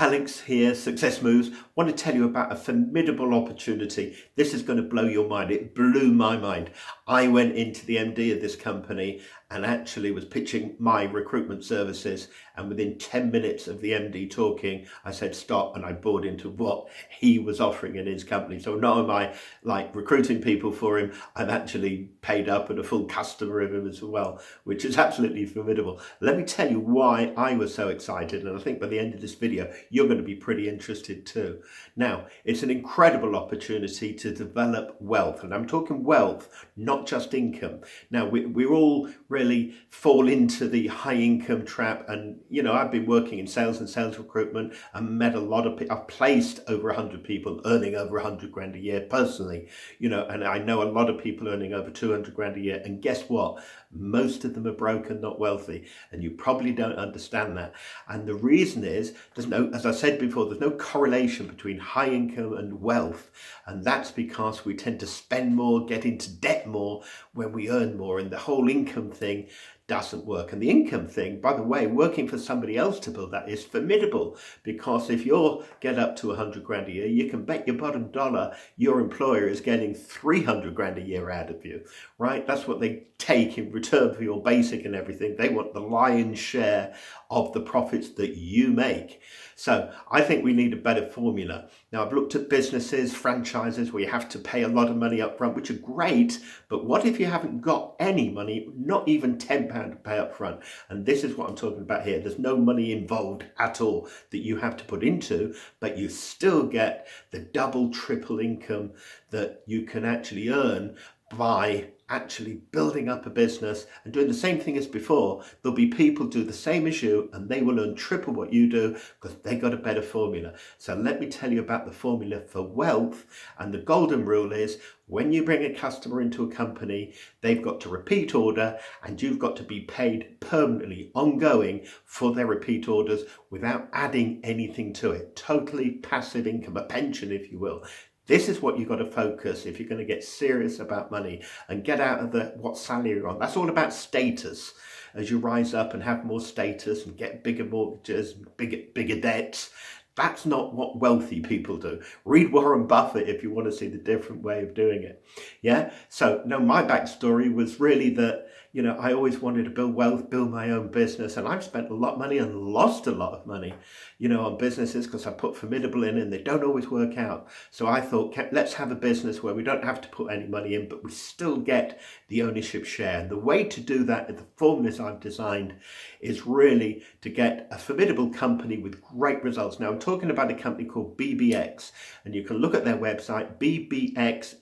Alex here, Success Moves. Want to tell you about a formidable opportunity. This is going to blow your mind. It blew my mind. I went into the MD of this company and actually was pitching my recruitment services. And within 10 minutes of the MD talking, I said stop, and I bought into what he was offering in his company. So not am I like recruiting people for him, I'm actually paid up and a full customer of him as well, which is absolutely formidable. Let me tell you why I was so excited. And I think by the end of this video, you're going to be pretty interested too. Now, it's an incredible opportunity to develop wealth. And I'm talking wealth, not just income. Now, we're all really fall into the high income trap. And, you know, I've been working in sales and sales recruitment and met a lot of people. I've placed over 100 people earning over 100 grand a year personally, you know, and I know a lot of people earning over 200 grand a year. And guess what? Most of them are broke and not wealthy. And you probably don't understand that. And the reason is there's no, as I said before, there's no correlation between high income and wealth. And that's because we tend to spend more, get into debt more when we earn more. And the whole income thing doesn't work. And the income thing, by the way, working for somebody else to build that is formidable, because if you get up to 100 grand a year, you can bet your bottom dollar your employer is getting 300 grand a year out of you, right? That's what they take in return for your basic and everything. They want the lion's share of the profits that you make. So I think we need a better formula. Now, I've looked at businesses, franchises where you have to pay a lot of money up front, which are great. But what if you haven't got any money, not even £10 to pay up front? And this is what I'm talking about here. There's no money involved at all that you have to put into, but you still get the double, triple income that you can actually earn by actually building up a business and doing the same thing as before. There'll be people do the same as you and they will earn triple what you do because they got a better formula. So let me tell you about the formula for wealth. And the golden rule is when you bring a customer into a company, they've got to repeat order and you've got to be paid permanently, ongoing for their repeat orders without adding anything to it. Totally passive income, a pension, if you will. This is what you've got to focus if you're going to get serious about money and get out of what salary you're on. That's all about status. As you rise up and have more status and get bigger mortgages, bigger debts, that's not what wealthy people do. Read Warren Buffett if you want to see the different way of doing it. Yeah. So no, my backstory was really that, you know, I always wanted to build wealth, build my own business. And I've spent a lot of money and lost a lot of money, you know, on businesses because I put formidable in and they don't always work out. So I thought, let's have a business where we don't have to put any money in, but we still get the ownership share. And the way to do that, the formulas I've designed, is really to get a formidable company with great results. Now, I'm talking about a company called BBX, and you can look at their website,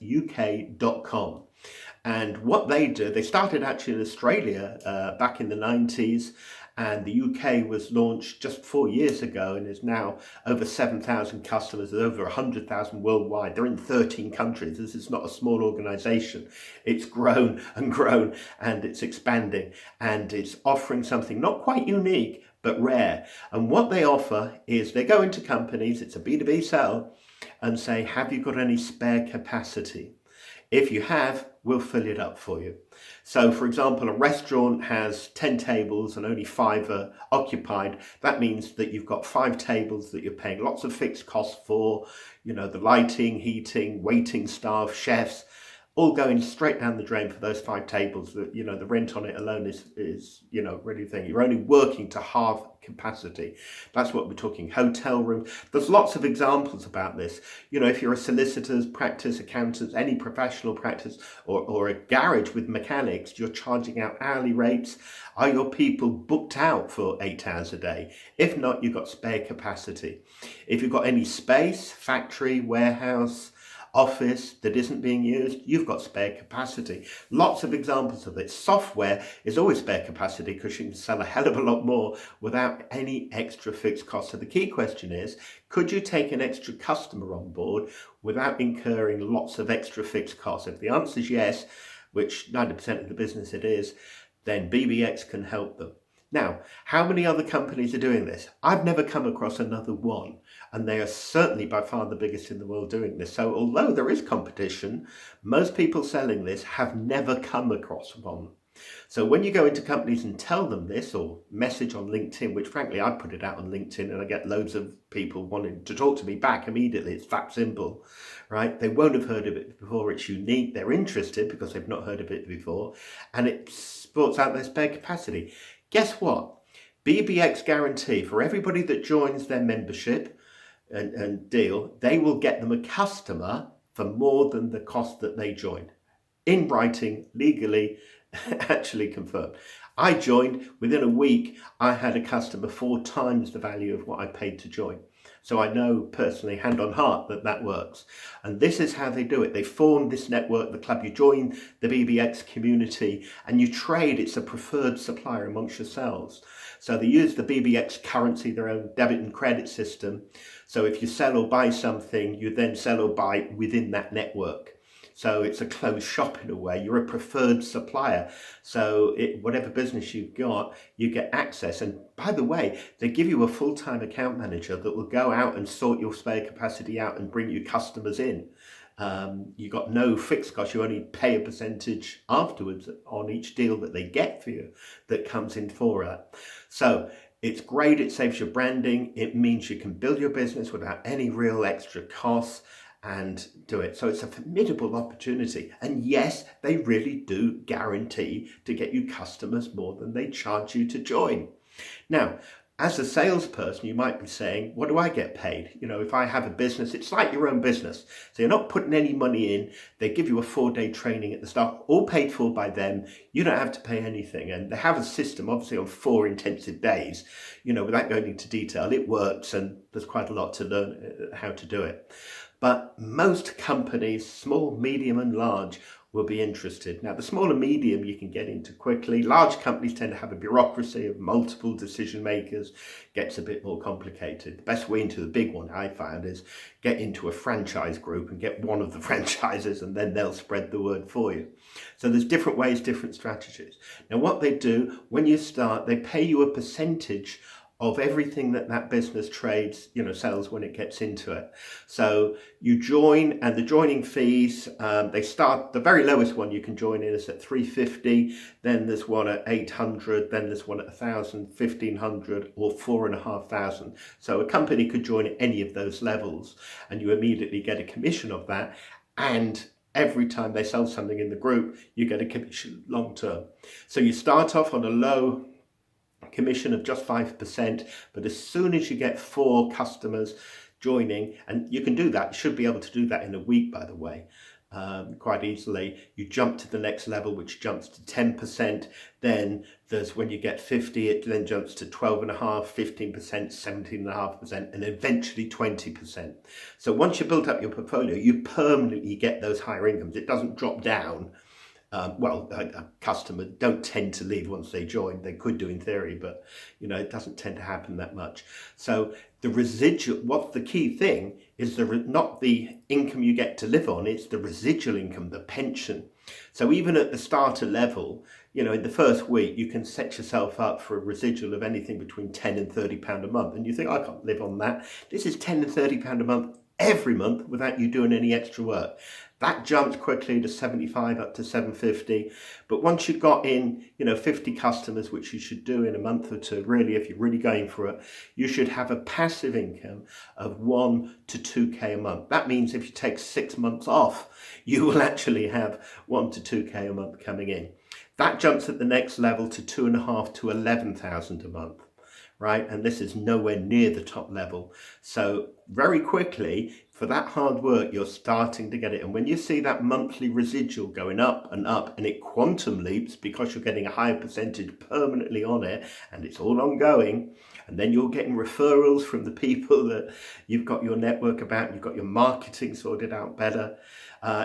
bbxuk.com. And what they do, they started actually in Australia back in the 90s, and the UK was launched just 4 years ago and is now over 7,000 customers, there's over 100,000 worldwide. They're in 13 countries. This is not a small organization. It's grown and grown and it's expanding and it's offering something not quite unique, but rare. And what they offer is they go into companies, it's a B2B sell, and say, have you got any spare capacity? If you have, we'll fill it up for you. So, for example, a restaurant has 10 tables and only 5 are occupied. That means that you've got 5 tables that you're paying lots of fixed costs for, you know, the lighting, heating, waiting staff, chefs, all going straight down the drain for those 5 tables. That, you know, the rent on it alone is you know, really thing. You're only working to half capacity. That's what we're talking. Hotel rooms. There's lots of examples about this. You know, if you're a solicitor's practice, accountants, any professional practice, or a garage with mechanics, you're charging out hourly rates. Are your people booked out for 8 hours a day? If not, you've got spare capacity. If you've got any space, factory, warehouse, office that isn't being used, you've got spare capacity. Lots of examples of it. Software is always spare capacity because you can sell a hell of a lot more without any extra fixed cost. So the key question is, could you take an extra customer on board without incurring lots of extra fixed costs? If the answer is yes, which 90% of the business it is, then BBX can help them. Now, how many other companies are doing this? I've never come across another one, and they are certainly by far the biggest in the world doing this. So although there is competition, most people selling this have never come across one. So when you go into companies and tell them this, or message on LinkedIn, which frankly I put it out on LinkedIn and I get loads of people wanting to talk to me back immediately. It's that simple, right? They won't have heard of it before. It's unique. They're interested because they've not heard of it before, and it sports out their spare capacity. Guess what? BBX guarantee for everybody that joins their membership and deal, they will get them a customer for more than the cost that they joined. In writing, legally, actually confirmed. I joined, within a week, I had a customer 4 times the value of what I paid to join. So I know personally, hand on heart, that that works. And this is how they do it. They form this network, the club. You join the BBX community and you trade. It's a preferred supplier amongst yourselves. So they use the BBX currency, their own debit and credit system. So if you sell or buy something, you then sell or buy within that network. So it's a closed shop in a way. You're a preferred supplier. So whatever business you've got, you get access. And by the way, they give you a full-time account manager that will go out and sort your spare capacity out and bring you customers in. You got no fixed cost. You only pay a percentage afterwards on each deal that they get for you that comes in for that. So it's great. It saves your branding. It means you can build your business without any real extra costs and do it. So it's a formidable opportunity. And yes, they really do guarantee to get you customers more than they charge you to join. Now, as a salesperson, you might be saying, what do I get paid? You know, if I have a business, it's like your own business. So you're not putting any money in. They give you a 4-day training at the start, all paid for by them. You don't have to pay anything. And they have a system, obviously, on 4 intensive days. You know, without going into detail, it works and there's quite a lot to learn how to do it. But most companies, small, medium and large, will be interested. Now, the small and medium you can get into quickly. Large companies tend to have a bureaucracy of multiple decision makers. Gets a bit more complicated. The best way into the big one, I found, is get into a franchise group and get one of the franchises, and then they'll spread the word for you. So there's different ways, different strategies. Now, what they do when you start, they pay you a percentage of everything that business trades, sells when it gets into it. So you join, and the joining fees, they start, the very lowest one you can join in is at $350, then there's one at $800, then there's one at $1,000, $1,500 or $4,500. So a company could join at any of those levels and you immediately get a commission of that. And every time they sell something in the group, you get a commission long term. So you start off on a low commission of just 5%, but as soon as you get 4 customers joining, and you can do that, you should be able to do that in a week, by the way, quite easily, you jump to the next level, which jumps to 10%. Then there's when you get 50, it then jumps to 12.5%, 15%, 17.5%, and eventually 20%. So once you build up your portfolio, you permanently get those higher incomes. It doesn't drop down. A customer don't tend to leave once they join. They could do in theory, but it doesn't tend to happen that much. So the residual, what's the key thing is not the income you get to live on, it's the residual income, the pension. So even at the starter level, in the first week, you can set yourself up for a residual of anything between £10 and £30 a month. And you think, I can't live on that. This is £10 and £30 a month every month without you doing any extra work. That jumps quickly to 75 up to 750. But once you've got in, 50 customers, which you should do in a month or two, really, if you're really going for it, you should have a passive income of 1 to 2K a month. That means if you take 6 months off, you will actually have 1 to 2K a month coming in. That jumps at the next level to 2,500 to 11,000 a month. Right? And this is nowhere near the top level. So very quickly, for that hard work, you're starting to get it. And when you see that monthly residual going up, and it quantum leaps because you're getting a higher percentage permanently on it, and it's all ongoing, and then you're getting referrals from the people that you've got your network about, you've got your marketing sorted out better,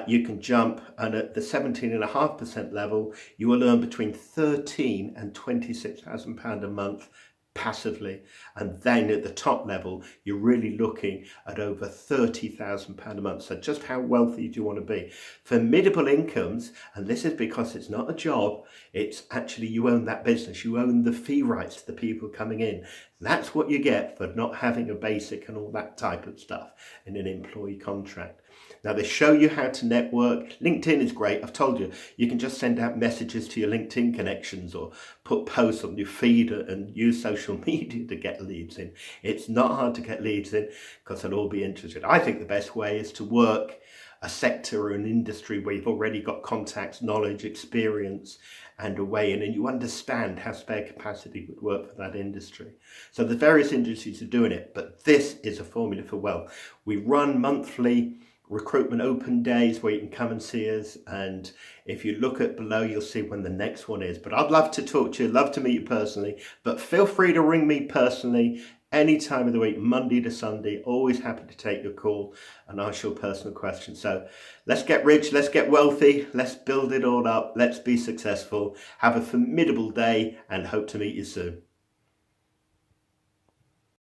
you can jump, and at the 17.5% level, you will earn between £13,000 and £26,000 a month passively. And then at the top level, you're really looking at over £30,000 a month. So just how wealthy do you want to be? Formidable incomes, and this is because it's not a job, it's actually you own that business, you own the fee rights to the people coming in. That's what you get for not having a basic and all that type of stuff in an employee contract. Now they show you how to network. LinkedIn is great. I've told you, you can just send out messages to your LinkedIn connections or put posts on your feed and use social media to get leads in. It's not hard to get leads in because they'll all be interested. I think the best way is to work a sector or an industry where you've already got contacts, knowledge, experience and a way in, and you understand how spare capacity would work for that industry. So the various industries are doing it, but this is a formula for wealth. We run monthly recruitment open days where you can come and see us, and if you look at below you'll see when the next one is. But I'd love to talk to you, love to meet you personally, but feel free to ring me personally any time of the week, Monday to Sunday. Always happy to take your call and ask your personal questions. So let's get rich, let's get wealthy, let's build it all up, let's be successful. Have a formidable day and hope to meet you soon.